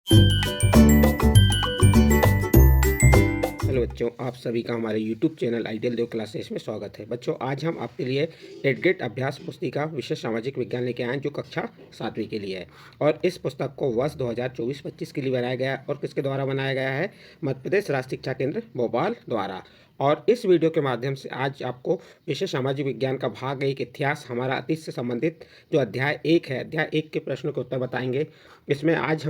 Hello बच्चों, आप सभी का हमारे YouTube चैनल आइडियल देव क्लासेस में स्वागत है। बच्चों, आज हम आपके लिए टेट गेट अभ्यास पुस्तिका विषय सामाजिक विज्ञान लेके आए हैं, जो कक्षा 7वीं के लिए है। और इस पुस्तक को वर्ष 2024-25 के लिए बनाया गया है। और किसके द्वारा बनाया गया है? मध्य प्रदेश राज्य शिक्षा केंद्र भोपाल द्वारा। और इस वीडियो के माध्यम से आज आपको विषय सामाजिक विज्ञान का भाग 1 इतिहास, हमारा अतीत से संबंधित जो अध्याय 1 है, अध्याय 1 के प्रश्नों के उत्तर बताएंगे। इसमें आज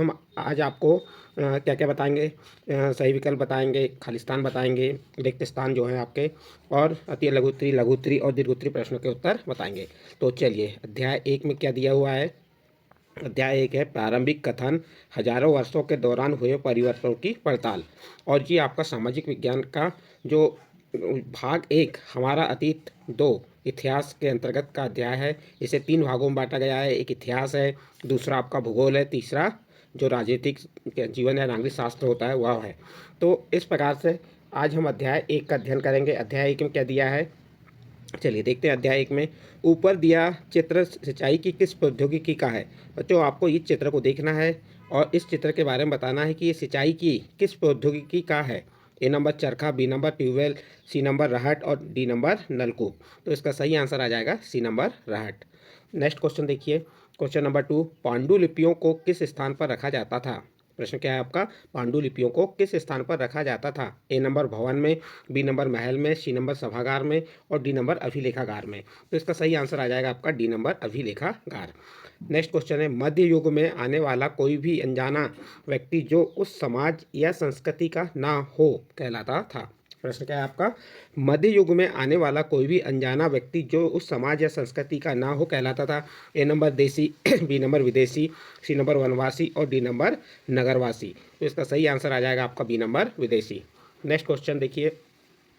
आपको क्या क्या बताएंगे? सही विकल्प बताएंगे, खालिस्तान बताएंगे, रिक्त स्थान जो है आपके, और अति लघुत्तरी, लघुत्तरी और दीर्घोत्तरी प्रश्नों के उत्तर बताएंगे। तो चलिए, अध्याय 1 में क्या दिया हुआ है? अध्याय 1 है प्रारंभिक कथन, हजारों वर्षों के दौरान हुए परिवर्तनों की पड़ताल। और ये आपका सामाजिक विज्ञान का जो भाग 1 हमारा अतीत 2 इतिहास के अंतर्गत का अध्याय है। इसे 3 भागों में बांटा गया है। एक इतिहास है, दूसरा आपका भूगोल है, तीसरा जो राजनीतिक जीवन या नागरिक शास्त्र होता है वह है। तो इस प्रकार से आज हम अध्याय 1 का अध्ययन करेंगे। अध्याय 1 में क्या दिया है, चलिए देखते हैं। अध्याय 1 में ऊपर दिया चित्र सिंचाई की किस प्रौद्योगिकी का है? बच्चों, आपको इस चित्र को देखना है और इस चित्र के बारे में बताना है कि ये सिंचाई की किस प्रौद्योगिकी का है। ए नंबर चरखा, B number tubewell, C number रहट और डी नंबर नलकूप। तो इसका सही आंसर आ जाएगा सी नंबर रहट। नेक्स्ट क्वेश्चन देखिए, क्वेश्चन नंबर 2, पांडुलिपियों को किस स्थान पर रखा जाता था? प्रश्न क्या है आपका? पांडुलिपियों को किस स्थान पर रखा जाता था? ए नंबर भवन में, बी नंबर महल में, सी नंबर सभागार में और डी नंबर अभिलेखागार में। तो इसका सही आंसर आ जाएगा आपका डी नंबर अभिलेखागार। नेक्स्ट क्वेश्चन है, मध्य युग में आने वाला कोई भी अनजाना व्यक्ति जो उस समाज या संस्कृति का ना हो कहलाता था। प्रश्न क्या है आपका? मध्य युग में आने वाला कोई भी अनजाना व्यक्ति जो उस समाज या संस्कृति का ना हो कहलाता था। ए नंबर देसी, बी नंबर विदेशी, सी नंबर वनवासी और डी नंबर नगरवासी। तो इसका सही आंसर आ जाएगा आपका बी नंबर विदेशी। नेक्स्ट क्वेश्चन देखिए,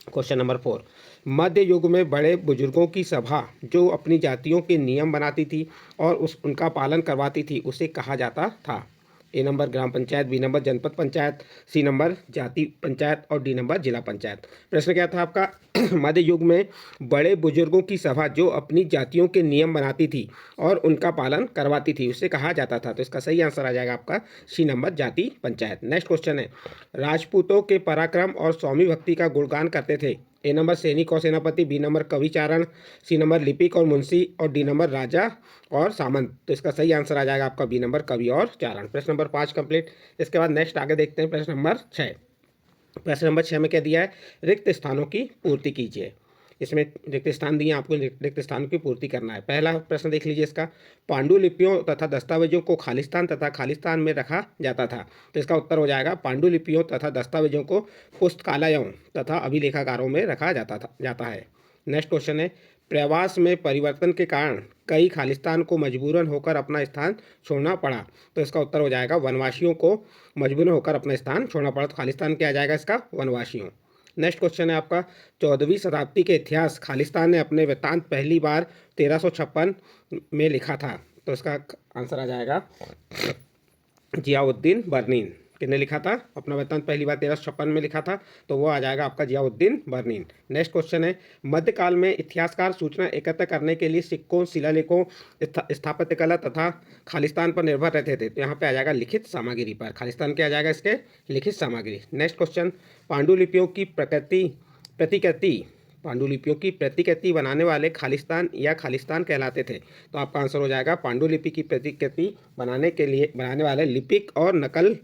क्वेश्चन नंबर 4, मध्य युग में बड़े बुजुर्गों की सभा जो अपनी जातियों के नियम बनाती थी और उनका पालन करवाती थी, उसे कहा जाता था। ए नंबर ग्राम पंचायत, बी नंबर जनपद पंचायत, सी नंबर जाति पंचायत और डी नंबर जिला पंचायत। प्रश्न क्या था आपका? मध्य युग में बड़े बुजुर्गों की सभा जो अपनी जातियों के नियम बनाती थी और उनका पालन करवाती थी, उसे कहा जाता था। तो इसका सही आंसर आ जाएगा आपका सी नंबर जाति पंचायत। नेक्स्ट क्वेश्चन है, राजपूतों के पराक्रम और स्वामी भक्ति का गुणगान करते थे। ए नंबर सैनिक और सेनापति, बी नंबर कविचारण, सी नंबर लिपिक और मुंशी और डी नंबर राजा और सामंत। तो इसका सही आंसर आ जाएगा आपका बी नंबर कवि और चारण। प्रश्न नंबर 5 कंप्लीट। इसके बाद नेक्स्ट आगे देखते हैं प्रश्न नंबर 6। प्रश्न नंबर 6 में क्या दिया है? रिक्त स्थानों की पूर्ति कीजिए। इसमें रिक्त स्थान दिए, आपको रिक्त स्थानों की पूर्ति करना है। पहला प्रश्न देख लीजिए इसका, पांडुलिपियों तथा दस्तावेजों को खालिस्तान तथा खालिस्तान में रखा जाता था। तो इसका उत्तर हो जाएगा पांडुलिपियों तथा दस्तावेजों को पुस्तकालयों तथा अभिलेखागारों में रखा जाता है। नेक्स्ट क्वेश्चन है, प्रवास में परिवर्तन के कारण कई खालिस्तान को मजबूरन होकर अपना स्थान छोड़ना पड़ा। तो इसका उत्तर हो जाएगा वनवासियों को मजबूरन होकर अपना स्थान छोड़ना पड़ा। तो खालिस्तान क्या आ जाएगा इसका? वनवासियों। नेक्स्ट क्वेश्चन है आपका, 14वीं शताब्दी के इतिहास खालिस्तान ने अपने वृत्तांत पहली बार 1356 में लिखा था। तो इसका आंसर आ जाएगा जियाउद्दीन बर्नीन। किसने लिखा था अपना वृत्तांत पहली बार? 1356 में लिखा था, तो वो आ जाएगा आपका जियाउद्दीन बर्नीन। नेक्स्ट क्वेश्चन है, मध्यकाल में इतिहासकार सूचना एकत्र करने के लिए सिक्कों, शिलालेखों, स्थापत्य कला तथा खालिस्तान पर निर्भर रहते थे। तो यहाँ पे आ जाएगा लिखित सामग्री पर। खालिस्तान क्या आ जाएगा इसके? लिखित सामग्री। नेक्स्ट क्वेश्चन, पांडुलिपियों की प्रतिकृति पांडुलिपियों की प्रतिकृति बनाने वाले खालिस्तान या खालिस्तान कहलाते थे। तो आपका आंसर हो जाएगा पांडुलिपि की प्रतिकृति बनाने वाले लिपिक और नकल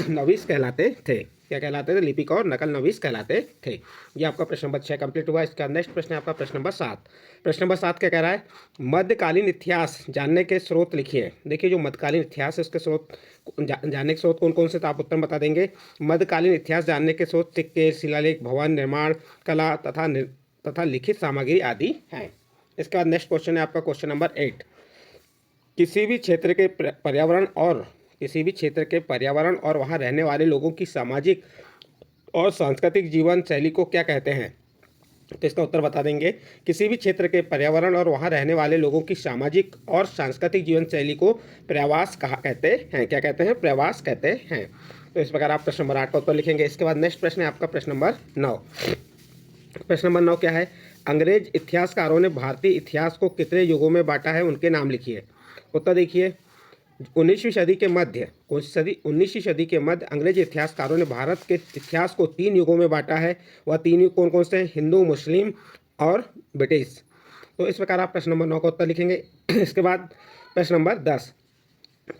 नवीस कहलाते थे। क्या कहलाते थे? लिपिक और नकल नवीस कहलाते थे। ये आपका प्रश्न नंबर 6 कंप्लीट हुआ। इसका नेक्स्ट प्रश्न है आपका प्रश्न नंबर 7। प्रश्न नंबर 7 क्या कह रहा है? मध्यकालीन इतिहास जानने के स्रोत लिखिए। देखिए, जो मध्यकालीन इतिहास है उसके स्रोत जानने के स्रोत कौन कौन से? तो आप उत्तर बता देंगे। मध्यकालीन इतिहास जानने के स्रोत सिक्के, शिलालेख, भवन निर्माण कला तथा लिखित सामग्री आदि हैं। इसके बाद नेक्स्ट क्वेश्चन है आपका क्वेश्चन नंबर 8। किसी भी क्षेत्र के पर्यावरण और वहाँ रहने वाले लोगों की सामाजिक और सांस्कृतिक जीवन शैली को क्या कहते हैं? तो इसका उत्तर बता देंगे। किसी भी क्षेत्र के पर्यावरण और वहाँ रहने वाले लोगों की सामाजिक और सांस्कृतिक जीवन शैली को प्रवास कहते हैं। क्या कहते हैं? प्रवास कहते हैं। तो इस प्रकार आप प्रश्न नंबर 8 का उत्तर लिखेंगे। इसके बाद नेक्स्ट प्रश्न है आपका प्रश्न नंबर 9। प्रश्न नंबर 9 क्या है? अंग्रेज इतिहासकारों ने भारतीय इतिहास को कितने युगों में बांटा है? उनके नाम लिखिए। उत्तर देखिए, 19वीं सदी के मध्य, कौन सी सदी, 19वीं सदी के मध्य अंग्रेजी इतिहासकारों ने भारत के इतिहास को 3 युगों में बांटा है। वह 3 युग कौन कौन से हैं? हिंदू, मुस्लिम और ब्रिटिश। तो इस प्रकार आप प्रश्न नंबर 9 का उत्तर लिखेंगे। इसके बाद प्रश्न नंबर 10,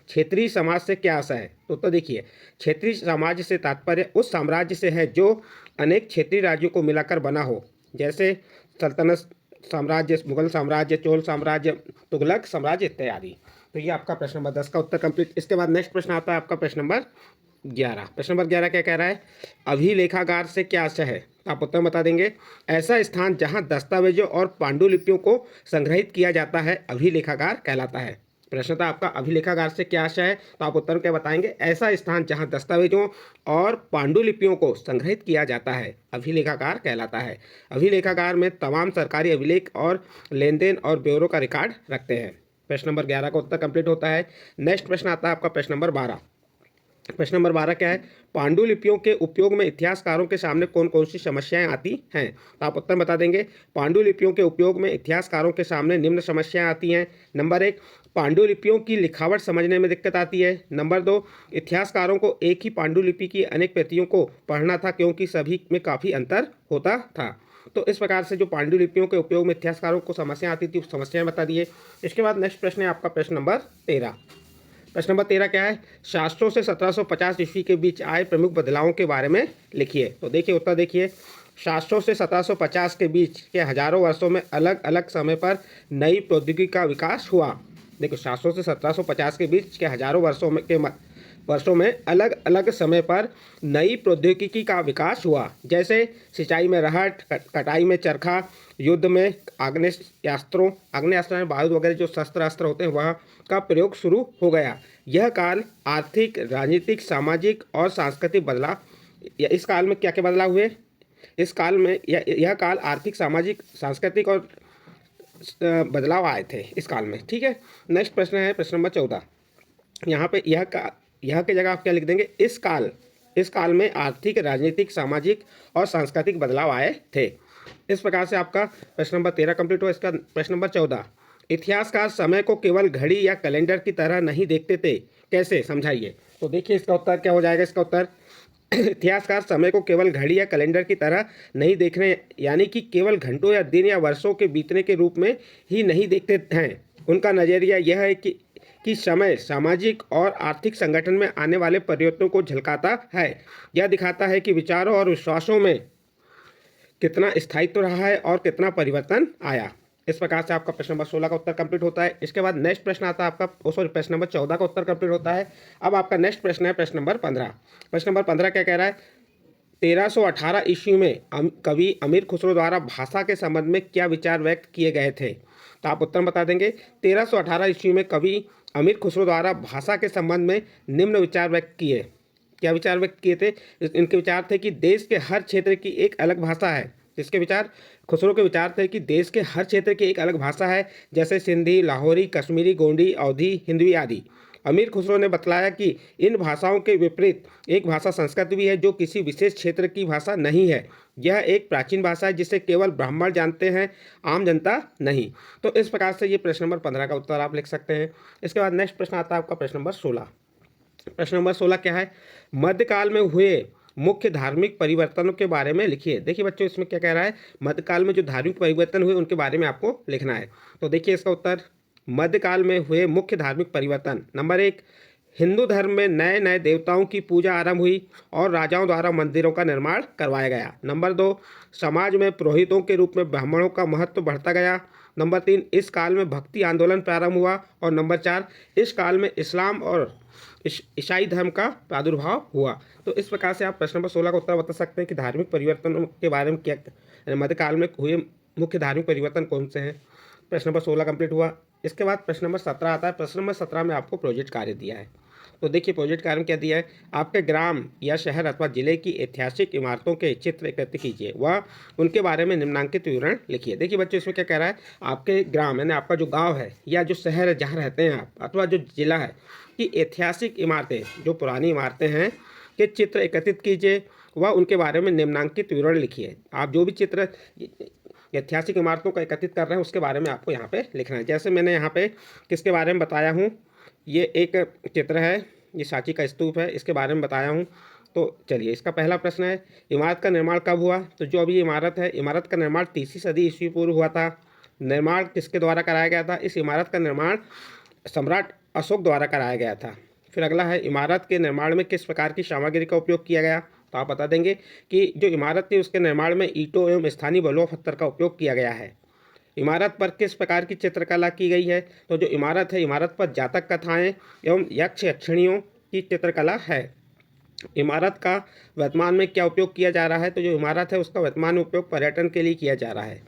क्षेत्रीय समाज से क्या आशा है? तो देखिए, क्षेत्रीय समाज से तात्पर्य उस साम्राज्य से है जो अनेक क्षेत्रीय राज्यों को मिलाकर बना हो, जैसे सल्तनत साम्राज्य, मुगल साम्राज्य, चोल साम्राज्य, तुगलक साम्राज्य इत्यादि। तो ये आपका प्रश्न नंबर 10 का उत्तर कंप्लीट। इसके बाद नेक्स्ट प्रश्न आता है आपका प्रश्न नंबर 11। प्रश्न नंबर 11 क्या कह रहा है? अभिलेखागार से क्या आशय है? तो आप उत्तर बता देंगे। ऐसा स्थान जहां दस्तावेजों और पांडुलिपियों को संग्रहित किया जाता है अभिलेखागार कहलाता है। प्रश्न था आपका, अभिलेखागार से क्या आशय है? तो आप उत्तर क्या बताएंगे? ऐसा स्थान जहां दस्तावेजों और पांडुलिपियों को संग्रहित किया जाता है अभिलेखागार कहलाता है। अभिलेखागार में तमाम सरकारी अभिलेख और लेन देन और ब्यौरों का रिकॉर्ड रखते हैं। प्रश्न नंबर 11 का उत्तर कंप्लीट होता है। नेक्स्ट प्रश्न आता है आपका प्रश्न नंबर 12। प्रश्न नंबर 12 क्या है? पांडुलिपियों के उपयोग में इतिहासकारों के सामने कौन कौन सी समस्याएं आती हैं? तो आप उत्तर बता देंगे। पांडुलिपियों के उपयोग में इतिहासकारों के सामने निम्न समस्याएं आती हैं। नंबर 1, पांडुलिपियों की लिखावट समझने में दिक्कत आती है। नंबर 2, इतिहासकारों को एक ही पांडुलिपि की अनेक प्रतियों को पढ़ना था क्योंकि सभी में काफ़ी अंतर होता था। तो इस प्रकार से जो पांडुलिपियों के उपयोग में इतिहासकारों को समस्या आती थी, समस्याएं बता दिए। इसके बाद नेक्स्ट प्रश्न है आपका प्रश्न नंबर 13। प्रश्न नंबर 13 क्या है? शास्त्रों से 1750 ईस्वी के बीच आए प्रमुख बदलावों के बारे में लिखिए। तो देखिए उत्तर देखिए, शास्त्रों से 1750 के बीच के हजारों वर्षों में अलग अलग समय पर नई प्रौद्योगिकी का विकास हुआ। देखो, शास्त्रों से 1750 के बीच के हजारों वर्षों में अलग अलग समय पर नई प्रौद्योगिकी का विकास हुआ, जैसे सिंचाई में रहट, कटाई में चरखा, युद्ध में आग्नेयास्त्रों में बारूद वगैरह जो शस्त्र अस्त्र होते हैं वह का प्रयोग शुरू हो गया। यह काल आर्थिक, राजनीतिक, सामाजिक और सांस्कृतिक बदलाव, इस काल में क्या क्या बदलाव हुए? इस काल में यह काल आर्थिक, सामाजिक, सांस्कृतिक और बदलाव आए थे इस काल में। ठीक है। नेक्स्ट प्रश्न है प्रश्न नंबर 14। यहाँ पे यह की जगह आप क्या लिख देंगे? इस काल में आर्थिक, राजनीतिक, सामाजिक और सांस्कृतिक बदलाव आए थे। इस प्रकार से आपका प्रश्न नंबर 13 कंप्लीट हुआ। इसका प्रश्न नंबर 14, इतिहासकार समय को केवल घड़ी या कैलेंडर की तरह नहीं देखते थे, कैसे? समझाइए। तो देखिए इसका उत्तर क्या हो जाएगा? इसका उत्तर इतिहासकार समय को केवल घड़ी या कैलेंडर की तरह नहीं देख रहे, यानी कि केवल घंटों या दिन या वर्षों के बीतने के रूप में ही नहीं देखते हैं। उनका नज़रिया यह है कि समय सामाजिक और आर्थिक संगठन में आने वाले परिवर्तनों को झलकाता है। यह दिखाता है कि विचारों और विश्वासों में कितना स्थायित्व रहा है और कितना परिवर्तन आया। इस प्रकार से आपका प्रश्न नंबर 16 का उत्तर कंप्लीट होता है। इसके बाद नेक्स्ट प्रश्न आता है आपका, प्रश्न नंबर 14 का उत्तर कंप्लीट होता है। अब आपका नेक्स्ट प्रश्न है प्रश्न नंबर 15। प्रश्न नंबर 15 क्या कह रहा है? 1318 ईस्वी में कवि अमीर खुसरो द्वारा भाषा के संबंध में क्या विचार व्यक्त किए गए थे? तो आप उत्तर बता देंगे। 1318 ईस्वी में कवि अमीर खुसरो द्वारा भाषा के संबंध में निम्न विचार व्यक्त किए। क्या विचार व्यक्त किए थे? इनके विचार थे कि देश के हर क्षेत्र की एक अलग भाषा है। इसके विचार, खुसरो के विचार थे कि देश के हर क्षेत्र की एक अलग भाषा है, जैसे सिंधी, लाहौरी, कश्मीरी, गोंडी, अवधी, हिंदवी आदि। अमीर खुसरो ने बतलाया कि इन भाषाओं के विपरीत एक भाषा संस्कृत भी है जो किसी विशेष क्षेत्र की भाषा नहीं है। यह एक प्राचीन भाषा है जिसे केवल ब्राह्मण जानते हैं, आम जनता नहीं। तो इस प्रकार से ये प्रश्न नंबर 15 का उत्तर आप लिख सकते हैं। इसके बाद नेक्स्ट प्रश्न आता है आपका प्रश्न नंबर 16। प्रश्न नंबर 16 क्या है? मध्यकाल में हुए मुख्य धार्मिक परिवर्तनों के बारे में लिखिए। देखिए बच्चों, इसमें क्या कह रहा है? मध्यकाल में जो धार्मिक परिवर्तन हुए उनके बारे में आपको लिखना है। तो देखिए इसका उत्तर, मध्यकाल में हुए मुख्य धार्मिक परिवर्तन। नंबर 1, हिंदू धर्म में नए नए देवताओं की पूजा आरंभ हुई और राजाओं द्वारा मंदिरों का निर्माण करवाया गया। नंबर 2, समाज में पुरोहितों के रूप में ब्राह्मणों का महत्व बढ़ता गया। नंबर 3, इस काल में भक्ति आंदोलन प्रारंभ हुआ। और नंबर 4, इस काल में इस्लाम और ईसाई धर्म का प्रादुर्भाव हुआ। तो इस प्रकार से आप प्रश्न नंबर 16 का उत्तर बता सकते हैं कि धार्मिक परिवर्तनों के बारे में क्या, मध्यकाल में हुए मुख्य धार्मिक परिवर्तन कौन से हैं। प्रश्न नंबर 16 कंप्लीट हुआ। इसके बाद प्रश्न नंबर 17 आता है। प्रश्न नंबर 17 में आपको प्रोजेक्ट कार्य दिया है। तो देखिए प्रोजेक्ट कार्य में क्या दिया है? आपके ग्राम या शहर अथवा जिले की ऐतिहासिक इमारतों के चित्र एकत्र कीजिए, वह उनके बारे में निम्नांकित विवरण लिखिए। देखिए बच्चों, इसमें क्या कह रहा है? आपके ग्राम यानी आपका जो गांव है या जो शहर है जहाँ रहते हैं आप, अथवा जो जिला है कि ऐतिहासिक इमारतें, जो पुरानी इमारतें हैं के चित्र एकत्रित कीजिए, वह उनके बारे में निम्नांकित विवरण लिखिए। आप जो भी चित्र ऐतिहासिक इमारतों का एकत्रित कर रहे हैं उसके बारे में आपको यहाँ पे लिखना है। जैसे मैंने यहाँ पे किसके बारे में बताया हूँ, ये एक चित्र है, ये सांची का स्तूप है, इसके बारे में बताया हूँ। तो चलिए, इसका पहला प्रश्न है, इमारत का निर्माण कब हुआ? तो जो अभी इमारत है, इमारत का निर्माण 3वीं सदी ईस्वी पूर्व हुआ था। निर्माण किसके द्वारा कराया गया था? इस इमारत का निर्माण सम्राट अशोक द्वारा कराया गया था। फिर अगला है, इमारत के निर्माण में किस प्रकार की सामग्री का उपयोग किया गया? तो आप बता देंगे कि जो इमारत थी उसके निर्माण में ईंटों एवं स्थानीय बलुआ पत्थर का उपयोग किया गया है। इमारत पर किस प्रकार की चित्रकला की गई है? तो जो इमारत है, इमारत पर जातक कथाएं एवं यक्ष यक्षिणियों की चित्रकला है। इमारत का वर्तमान में क्या उपयोग किया जा रहा है? तो जो इमारत है उसका वर्तमान में उपयोग पर्यटन के लिए किया जा रहा है।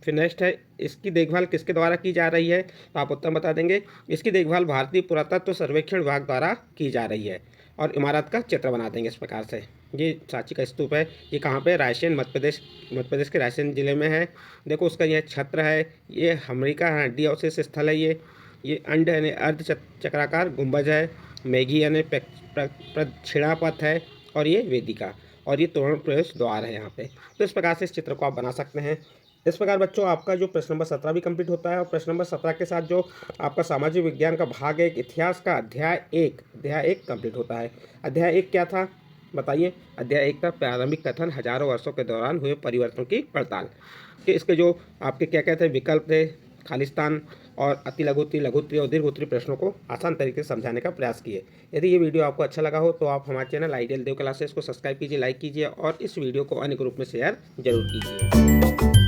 फिर नेक्स्ट है, इसकी देखभाल किसके द्वारा की जा रही है? तो आप उत्तर बता देंगे, इसकी देखभाल भारतीय पुरातत्व सर्वेक्षण विभाग द्वारा की जा रही है। और इमारत का चित्र बना देंगे इस प्रकार से। ये सांची का स्तूप है, ये कहाँ पे? रायसेन, मध्य प्रदेश के रायसेन जिले में है। देखो उसका यह छत्र है, ये हमरिका हड्डी अवशेष स्थल है। ये अंड यानी अर्ध चक्राकार गुंबज है। मेघी यानी प्रदक्षिणापथ है। और ये वेदिका, और ये तोरण प्रवेश द्वार है यहाँ पे। तो इस प्रकार से इस चित्र को आप बना सकते हैं। इस प्रकार बच्चों आपका जो प्रश्न नंबर 17 भी कंप्लीट होता है। और प्रश्न नंबर 17 के साथ जो आपका सामाजिक विज्ञान का भाग 1 इतिहास का अध्याय 1 कंप्लीट होता है। अध्याय 1 क्या था बताइए? अध्याय 1 था प्रारंभिक कथन, हजारों वर्षों के दौरान हुए परिवर्तनों की पड़ताल। कि इसके जो आपके क्या कहते हैं विकल्प थे, खालिस्तान और अति लघुत्तरी, लघुत्तरी और दीर्घोत्तरी प्रश्नों को आसान तरीके से समझाने का प्रयास किए। यदि ये वीडियो आपको अच्छा लगा हो तो आप हमारे चैनल आइडियल देव क्लासेस को सब्सक्राइब कीजिए, लाइक कीजिए और इस वीडियो को अन्य ग्रुप में शेयर जरूर कीजिए।